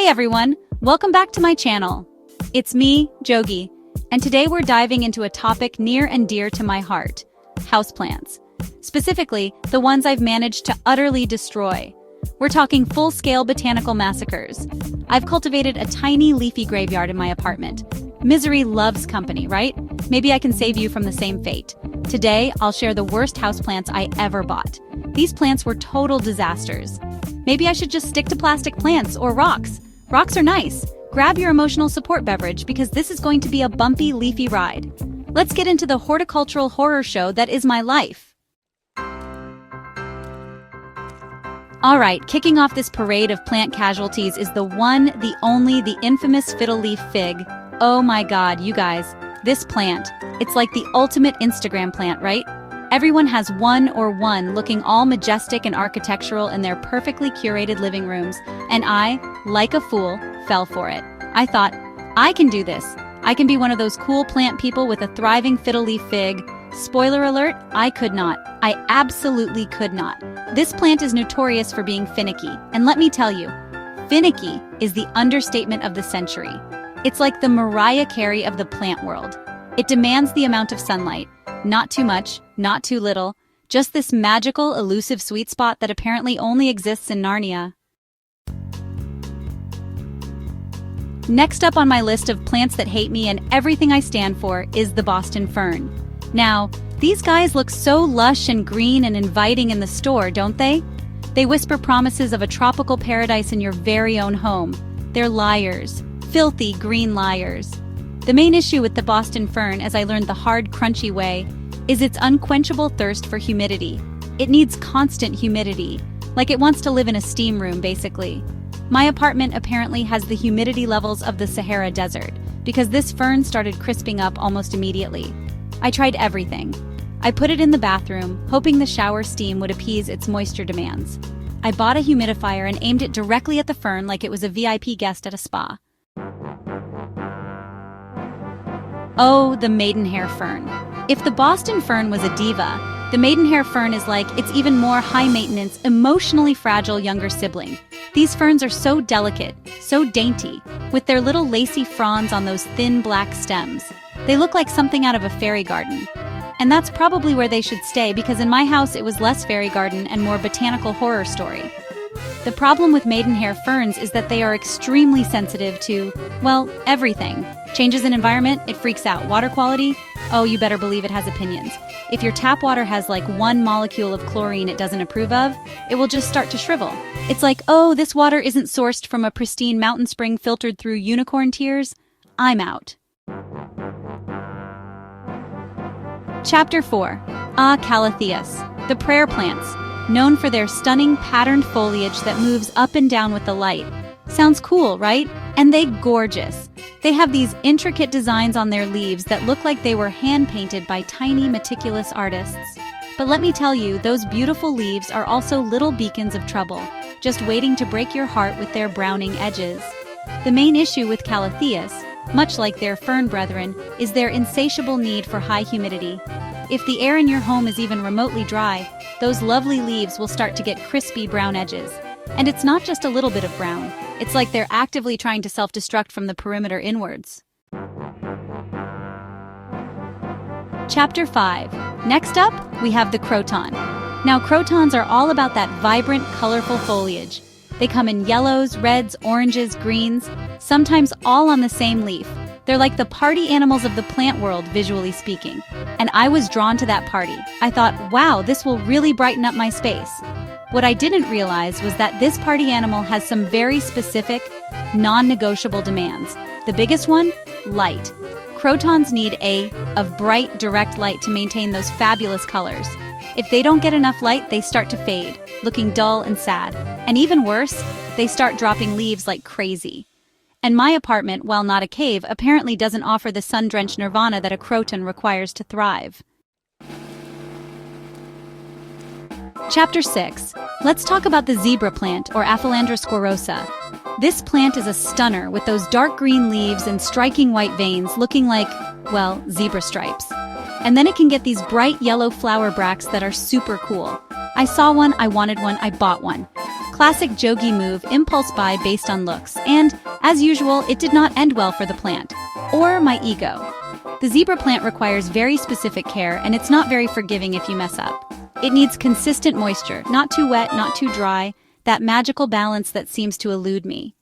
everyone, welcome back to my channel. It's me, Jogi, and today we're diving into a topic near and dear to my heart, houseplants. Specifically, the ones I've managed to utterly destroy. We're talking full-scale botanical massacres. I've cultivated a tiny leafy graveyard in my apartment. Misery loves company, right? Maybe I can save you from the same fate. Today, I'll share the worst houseplants I ever bought. These plants were total disasters. Maybe I should just stick to plastic plants or rocks. Rocks are nice. Grab your emotional support beverage because this is going to be a bumpy, leafy ride. Let's get into the horticultural horror show that is my life. Alright, kicking off this parade of plant casualties is the one, the only, the infamous fiddle leaf fig. Oh my god, you guys, this plant, it's like the ultimate Instagram plant, right? Everyone has one looking all majestic and architectural in their perfectly curated living rooms, and I, like a fool, fell for it. I thought, I can do this. I can be one of those cool plant people with a thriving fiddle leaf fig. Spoiler alert, I could not. I absolutely could not. This plant is notorious for being finicky, and let me tell you, finicky is the understatement of the century. It's like the Mariah Carey of the plant world. It demands the amount of sunlight. Not too much, not too little, just this magical, elusive sweet spot that apparently only exists in Narnia. Next up on my list of plants that hate me and everything I stand for is the Boston fern. Now, these guys look so lush and green and inviting in the store, don't they? They whisper promises of a tropical paradise in your very own home. They're liars. Filthy green liars. The main issue with the Boston fern, as I learned the hard, crunchy way, is its unquenchable thirst for humidity. It needs constant humidity, like it wants to live in a steam room, basically. My apartment apparently has the humidity levels of the Sahara Desert, because this fern started crisping up almost immediately. I tried everything. I put it in the bathroom, hoping the shower steam would appease its moisture demands. I bought a humidifier and aimed it directly at the fern like it was a VIP guest at a spa. Oh, the Maidenhair fern. If the Boston fern was a diva, the Maidenhair fern is like its even more high-maintenance, emotionally fragile younger sibling. These ferns are so delicate, so dainty, with their little lacy fronds on those thin black stems. They look like something out of a fairy garden. And that's probably where they should stay because in my house it was less fairy garden and more botanical horror story. The problem with Maidenhair ferns is that they are extremely sensitive to, well, everything. Changes in environment, it freaks out. Water quality? Oh, you better believe it has opinions. If your tap water has like one molecule of chlorine it doesn't approve of, it will just start to shrivel. It's like, oh, this water isn't sourced from a pristine mountain spring filtered through unicorn tears. I'm out. Chapter 4. Calatheas, the prayer plants, known for their stunning patterned foliage that moves up and down with the light. Sounds cool, right? And they gorgeous. They have these intricate designs on their leaves that look like they were hand-painted by tiny, meticulous artists. But let me tell you, those beautiful leaves are also little beacons of trouble, just waiting to break your heart with their browning edges. The main issue with Calatheas, much like their fern brethren, is their insatiable need for high humidity. If the air in your home is even remotely dry, those lovely leaves will start to get crispy brown edges. And it's not just a little bit of brown. It's like they're actively trying to self-destruct from the perimeter inwards. Chapter 5. Next up, we have the Croton. Now, crotons are all about that vibrant, colorful foliage. They come in yellows, reds, oranges, greens, sometimes all on the same leaf. They're like the party animals of the plant world, visually speaking. And I was drawn to that party. I thought, wow, this will really brighten up my space. What I didn't realize was that this party animal has some very specific, non-negotiable demands. The biggest one? Light. Crotons need of bright, direct light to maintain those fabulous colors. If they don't get enough light, they start to fade, looking dull and sad. And even worse, they start dropping leaves like crazy. And my apartment, while not a cave, apparently doesn't offer the sun-drenched nirvana that a croton requires to thrive. Chapter 6. Let's talk about the zebra plant, or Aphelandra scorosa. This plant is a stunner with those dark green leaves and striking white veins looking like, well, zebra stripes. And then it can get these bright yellow flower bracts that are super cool. I saw one, I wanted one, I bought one. Classic Jogi move, impulse buy based on looks, and, as usual, it did not end well for the plant. Or my ego. The zebra plant requires very specific care, and it's not very forgiving if you mess up. It needs consistent moisture, not too wet, not too dry, that magical balance that seems to elude me.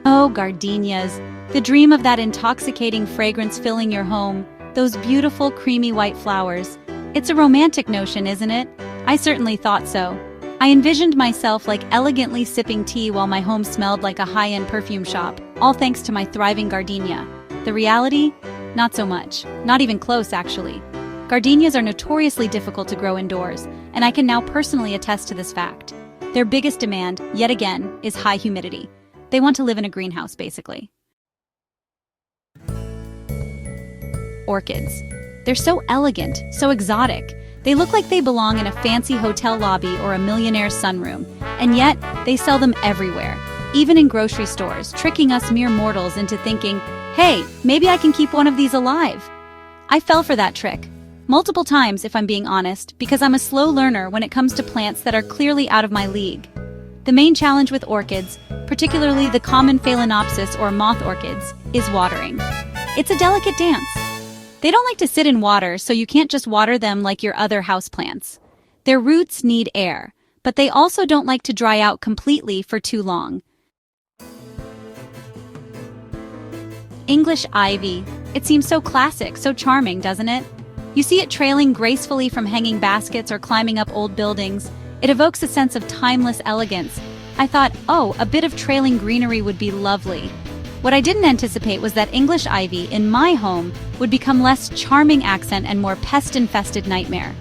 Oh, gardenias, the dream of that intoxicating fragrance filling your home, those beautiful creamy white flowers. It's a romantic notion, isn't it? I certainly thought so. I envisioned myself like elegantly sipping tea while my home smelled like a high-end perfume shop, all thanks to my thriving gardenia. The reality? Not so much. Not even close, actually. Gardenias are notoriously difficult to grow indoors, and I can now personally attest to this fact. Their biggest demand, yet again, is high humidity. They want to live in a greenhouse, basically. Orchids. They're so elegant, so exotic. They look like they belong in a fancy hotel lobby or a millionaire's sunroom, and yet they sell them everywhere, even in grocery stores, tricking us mere mortals into thinking, hey, maybe I can keep one of these alive. I fell for that trick. Multiple times, if I'm being honest, because I'm a slow learner when it comes to plants that are clearly out of my league. The main challenge with orchids, particularly the common Phalaenopsis or moth orchids, is watering. It's a delicate dance. They don't like to sit in water, so you can't just water them like your other houseplants. Their roots need air, but they also don't like to dry out completely for too long. English ivy. It seems so classic, so charming, doesn't it? You see it trailing gracefully from hanging baskets or climbing up old buildings. It evokes a sense of timeless elegance. I thought, oh, a bit of trailing greenery would be lovely. What I didn't anticipate was that English ivy, in my home, would become less charming accent and more pest-infested nightmare.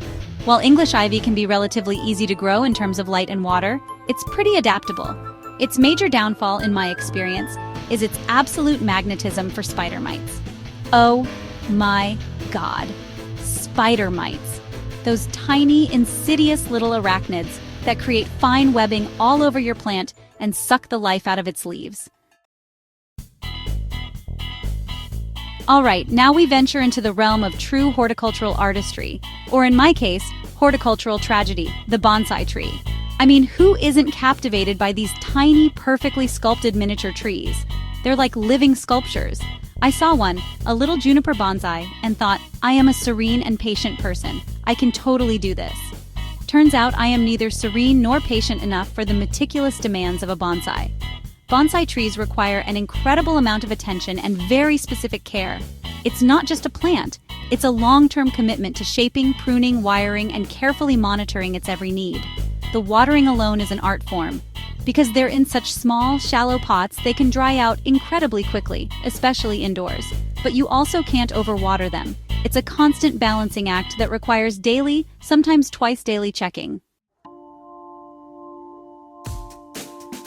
While English ivy can be relatively easy to grow in terms of light and water, it's pretty adaptable. Its major downfall, in my experience, is its absolute magnetism for spider mites. Oh my God. Spider mites. Those tiny, insidious little arachnids that create fine webbing all over your plant and suck the life out of its leaves. Alright, now we venture into the realm of true horticultural artistry, or in my case, horticultural tragedy, the bonsai tree. I mean, who isn't captivated by these tiny, perfectly sculpted miniature trees? They're like living sculptures. I saw one, a little juniper bonsai, and thought, I am a serene and patient person. I can totally do this. Turns out I am neither serene nor patient enough for the meticulous demands of a bonsai. Bonsai trees require an incredible amount of attention and very specific care. It's not just a plant, it's a long-term commitment to shaping, pruning, wiring, and carefully monitoring its every need. The watering alone is an art form. Because they're in such small, shallow pots, they can dry out incredibly quickly, especially indoors. But you also can't overwater them. It's a constant balancing act that requires daily, sometimes twice daily checking.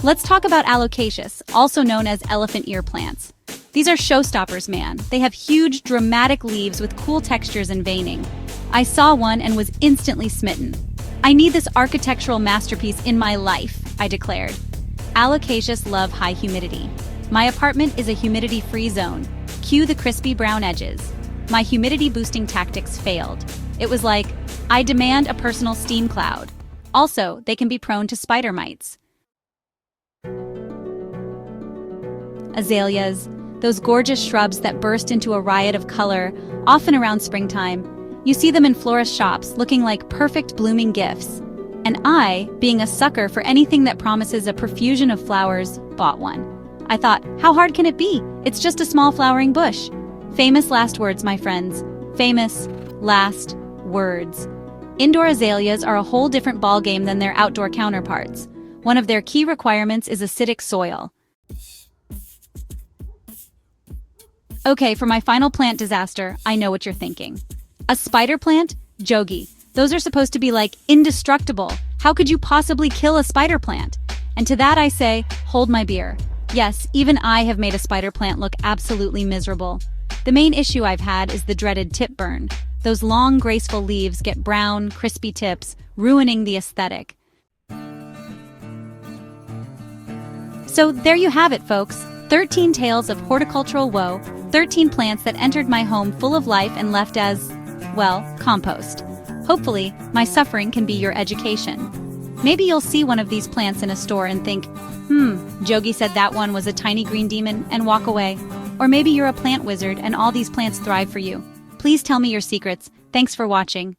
Let's talk about Alocasias, also known as elephant ear plants. These are showstoppers, man. They have huge, dramatic leaves with cool textures and veining. I saw one and was instantly smitten. I need this architectural masterpiece in my life, I declared. Alocasias love high humidity. My apartment is a humidity-free zone. Cue the crispy brown edges. My humidity-boosting tactics failed. It was like, I demand a personal steam cloud. Also, they can be prone to spider mites. Azaleas, those gorgeous shrubs that burst into a riot of color, often around springtime. You see them in florist shops looking like perfect blooming gifts. And I, being a sucker for anything that promises a profusion of flowers, bought one. I thought, how hard can it be? It's just a small flowering bush. Famous last words, my friends. Famous last words. Indoor azaleas are a whole different ballgame than their outdoor counterparts. One of their key requirements is acidic soil. Okay, for my final plant disaster, I know what you're thinking. A spider plant? Jogi. Those are supposed to be like indestructible. How could you possibly kill a spider plant? And to that I say, hold my beer. Yes, even I have made a spider plant look absolutely miserable. The main issue I've had is the dreaded tip burn. Those long, graceful leaves get brown, crispy tips, ruining the aesthetic. So there you have it, folks. 13 tales of horticultural woe, 13 plants that entered my home full of life and left as, well, compost. Hopefully, my suffering can be your education. Maybe you'll see one of these plants in a store and think, Jogi said that one was a tiny green demon, and walk away. Or maybe you're a plant wizard and all these plants thrive for you. Please tell me your secrets. Thanks for watching.